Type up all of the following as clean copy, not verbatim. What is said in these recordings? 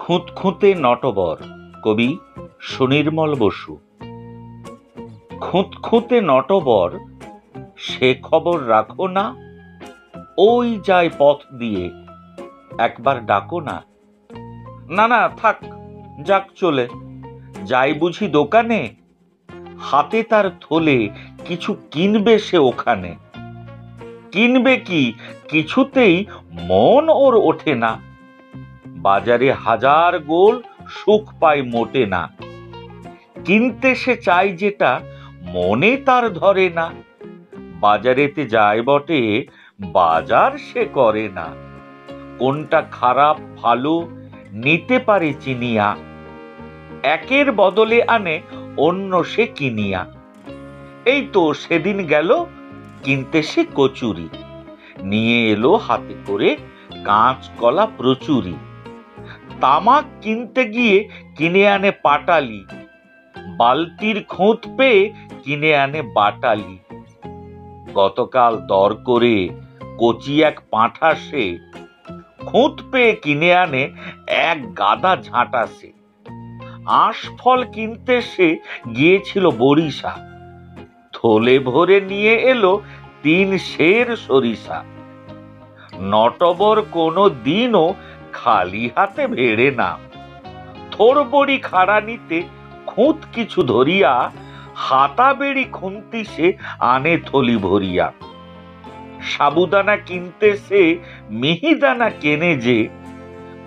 খুঁতখুঁতে নটবর। কবি সুনির্মল বসু। খুঁতখুঁতে নটবর, সে খবর রাখো না, ওই যায় পথ দিয়ে, একবার ডাকো না। না না থাক, যাক চলে, যাই বুঝি দোকানে, হাতে তার থলে, কিছু কিনবে সে ওখানে। কিনবে কি, কিছুতেই মন ওর ওঠে না, বাজারে হাজার গোল, সুখ পায় মোটে না। কিনতে সে চায় যেটা, মনে তার ধরে না, বাজারেতে যায় বটে, বাজার সে করে না। কোনটা খারাপ ভালো নিতে পারে চিনিয়া, একের বদলে আনে অন্য সে কিনিয়া। এই তো সেদিন গেল কিনতে সে কচুরি, নিয়ে এলো হাতে করে কাঁচকলা প্রচুরি। তামাক কিনতে গিয়ে কিনে আনে পাটালি, বালতির খুঁত পেয়ে কিনে আনে বাটালি। গতকাল দর করে কচি এক পাঁঠা সে, খুঁত পেয়ে কিনে আনে এক গাদা ঝাঁটা সে। আঁশফল কিনতে সে গিয়েছিল বরিশা, থলে ভরে নিয়ে এলো 3 সের সরিষা। নটবর কোনো দিনও খালি হাতে ভেড়ে না, থোর বড়ি খাড়া নিতে খুঁত কিছু ধরিয়া, হাতা বেড়ি খুন্তি সে আনে থলি ভরিয়া। সাবুদানা কিনতে সে মিহিদানা কেনে যে,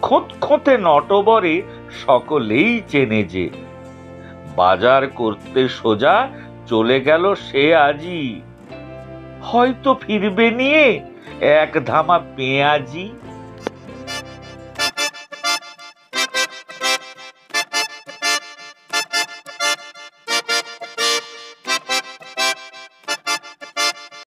খুঁতখুঁতে নটবরে সকলেই চেনে যে। বাজার করতে সোজা চলে গেল সে আজি, হয়তো ফিরবে নিয়ে এক ধামা পেঁয়াজি।